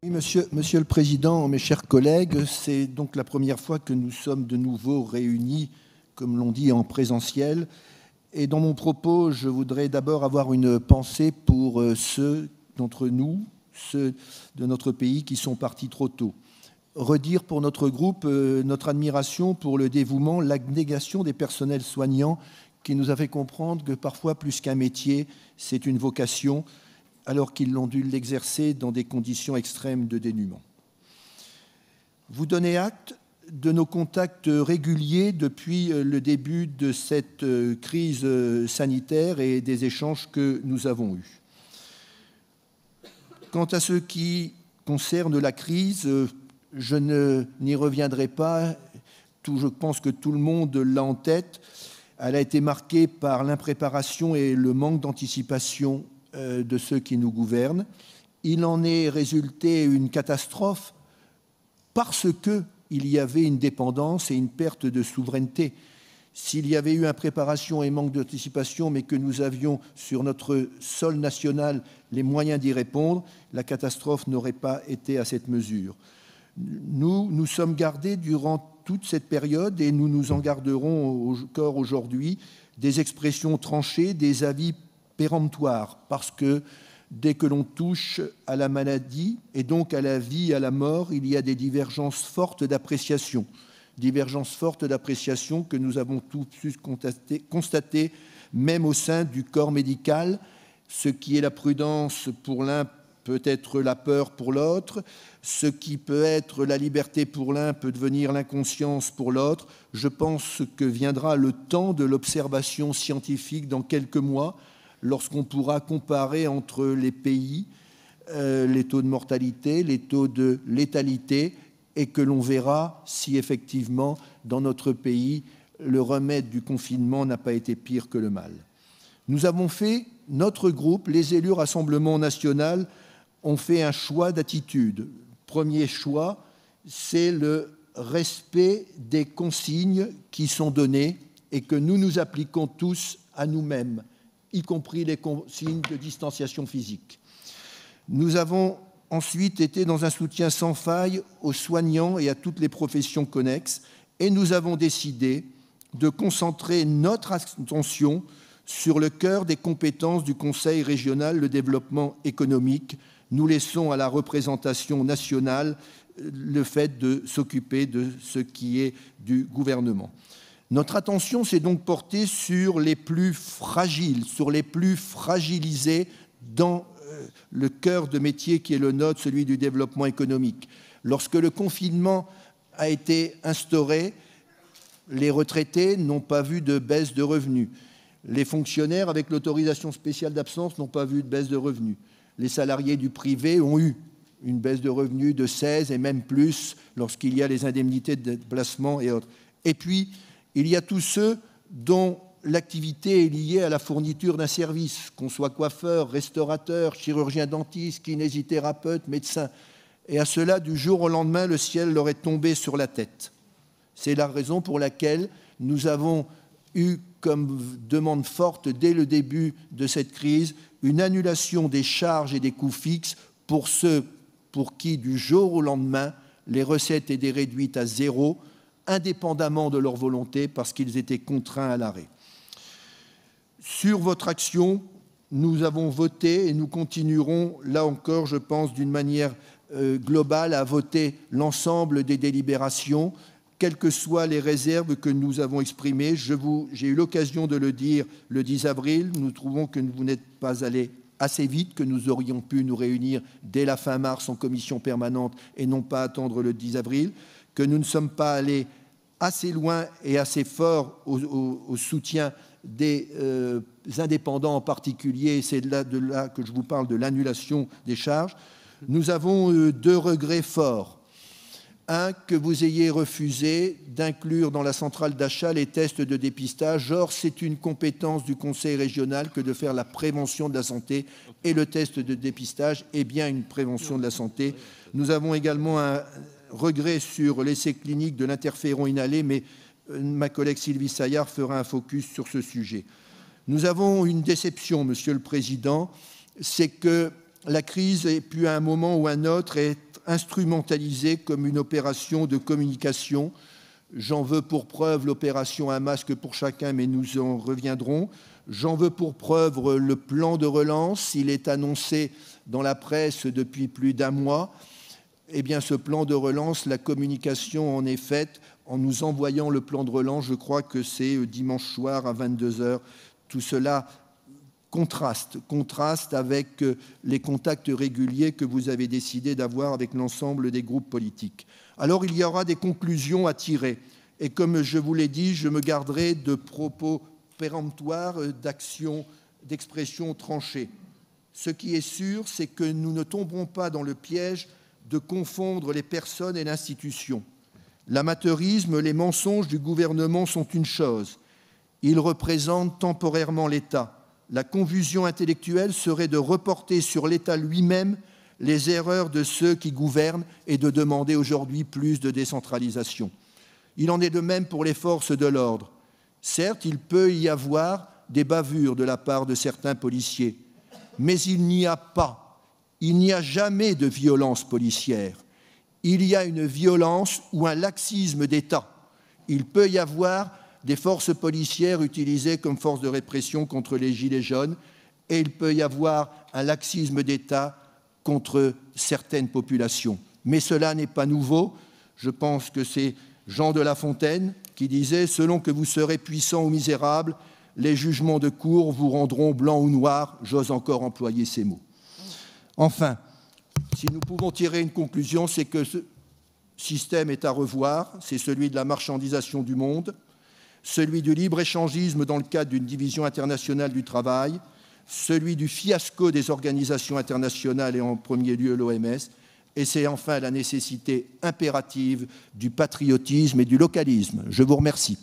Oui, Monsieur le Président, mes chers collègues, c'est donc la première fois que nous sommes de nouveau réunis, comme l'on dit, en présentiel. Et dans mon propos, je voudrais d'abord avoir une pensée pour ceux d'entre nous, ceux de notre pays qui sont partis trop tôt. Redire pour notre groupe notre admiration pour le dévouement, l'abnégation des personnels soignants qui nous a fait comprendre que parfois, plus qu'un métier, c'est une vocation, alors qu'ils l'ont dû l'exercer dans des conditions extrêmes de dénuement. Vous donnez acte de nos contacts réguliers depuis le début de cette crise sanitaire et des échanges que nous avons eus. Quant à ce qui concerne la crise, je n'y reviendrai pas. Je pense que tout le monde l'a en tête. Elle a été marquée par l'impréparation et le manque d'anticipation de ceux qui nous gouvernent. Il en est résulté une catastrophe parce qu'il y avait une dépendance et une perte de souveraineté. S'il y avait eu impréparation et manque d'anticipation, mais que nous avions sur notre sol national les moyens d'y répondre, la catastrophe n'aurait pas été à cette mesure. Nous sommes gardés durant toute cette période et nous nous en garderons encore aujourd'hui des expressions tranchées, des avis péremptoire, parce que dès que l'on touche à la maladie et donc à la vie, à la mort, il y a des divergences fortes d'appréciation que nous avons tous pu constater, même au sein du corps médical. Ce qui est la prudence pour l'un peut être la peur pour l'autre, ce qui peut être la liberté pour l'un peut devenir l'inconscience pour l'autre. Je pense que viendra le temps de l'observation scientifique dans quelques mois, lorsqu'on pourra comparer entre les pays les taux de mortalité, les taux de létalité, et que l'on verra si effectivement, dans notre pays, le remède du confinement n'a pas été pire que le mal. Nous avons fait, notre groupe, les élus Rassemblement national, ont fait un choix d'attitude. Premier choix, c'est le respect des consignes qui sont données et que nous nous appliquons tous à nous-mêmes, y compris les consignes de distanciation physique. Nous avons ensuite été dans un soutien sans faille aux soignants et à toutes les professions connexes, et nous avons décidé de concentrer notre attention sur le cœur des compétences du Conseil régional, le développement économique. Nous laissons à la représentation nationale le fait de s'occuper de ce qui est du gouvernement. Notre attention s'est donc portée sur les plus fragiles, sur les plus fragilisés dans le cœur de métier qui est le nôtre, celui du développement économique. Lorsque le confinement a été instauré, les retraités n'ont pas vu de baisse de revenus. Les fonctionnaires, avec l'autorisation spéciale d'absence, n'ont pas vu de baisse de revenus. Les salariés du privé ont eu une baisse de revenus de 16 et même plus lorsqu'il y a les indemnités de déplacement et autres. Et puis, il y a tous ceux dont l'activité est liée à la fourniture d'un service, qu'on soit coiffeur, restaurateur, chirurgien dentiste, kinésithérapeute, médecin. Et à cela, du jour au lendemain, le ciel leur est tombé sur la tête. C'est la raison pour laquelle nous avons eu comme demande forte, dès le début de cette crise, une annulation des charges et des coûts fixes pour ceux pour qui, du jour au lendemain, les recettes étaient réduites à zéro, indépendamment de leur volonté, parce qu'ils étaient contraints à l'arrêt. Sur votre action, nous avons voté et nous continuerons, là encore, je pense, d'une manière globale, à voter l'ensemble des délibérations, quelles que soient les réserves que nous avons exprimées. J'ai eu l'occasion de le dire le 10 avril, nous trouvons que vous n'êtes pas allés assez vite, que nous aurions pu nous réunir dès la fin mars en commission permanente et non pas attendre le 10 avril, que nous ne sommes pas allés assez loin et assez fort au soutien des indépendants en particulier, c'est de là que je vous parle de l'annulation des charges. Nous avons deux regrets forts. Un, que vous ayez refusé d'inclure dans la centrale d'achat les tests de dépistage. Or, c'est une compétence du Conseil régional que de faire la prévention de la santé, et le test de dépistage est bien une prévention de la santé. Nous avons également un regret sur l'essai clinique de l'interféron inhalé, mais ma collègue Sylvie Saillard fera un focus sur ce sujet. Nous avons une déception, Monsieur le Président, c'est que la crise ait pu à un moment ou à un autre être instrumentalisée comme une opération de communication. J'en veux pour preuve l'opération Un masque pour chacun, mais nous en reviendrons. J'en veux pour preuve le plan de relance. Il est annoncé dans la presse depuis plus d'un mois. Eh bien, ce plan de relance, la communication en est faite en nous envoyant le plan de relance. Je crois que c'est dimanche soir à 22 h. Tout cela contraste avec les contacts réguliers que vous avez décidé d'avoir avec l'ensemble des groupes politiques. Alors, il y aura des conclusions à tirer. Et comme je vous l'ai dit, je me garderai de propos péremptoires, d'actions, d'expressions tranchées. Ce qui est sûr, c'est que nous ne tomberons pas dans le piège de confondre les personnes et l'institution. L'amateurisme, les mensonges du gouvernement sont une chose. Ils représentent temporairement l'État. La confusion intellectuelle serait de reporter sur l'État lui-même les erreurs de ceux qui gouvernent et de demander aujourd'hui plus de décentralisation. Il en est de même pour les forces de l'ordre. Certes, il peut y avoir des bavures de la part de certains policiers, mais il n'y a jamais de violence policière. Il y a une violence ou un laxisme d'État. Il peut y avoir des forces policières utilisées comme force de répression contre les gilets jaunes et il peut y avoir un laxisme d'État contre certaines populations. Mais cela n'est pas nouveau. Je pense que c'est Jean de La Fontaine qui disait « Selon que vous serez puissant ou misérable, les jugements de cour vous rendront blanc ou noir. » J'ose encore employer ces mots. Enfin, si nous pouvons tirer une conclusion, c'est que ce système est à revoir. C'est celui de la marchandisation du monde, celui du libre-échangisme dans le cadre d'une division internationale du travail, celui du fiasco des organisations internationales et en premier lieu l'OMS, et c'est enfin la nécessité impérative du patriotisme et du localisme. Je vous remercie.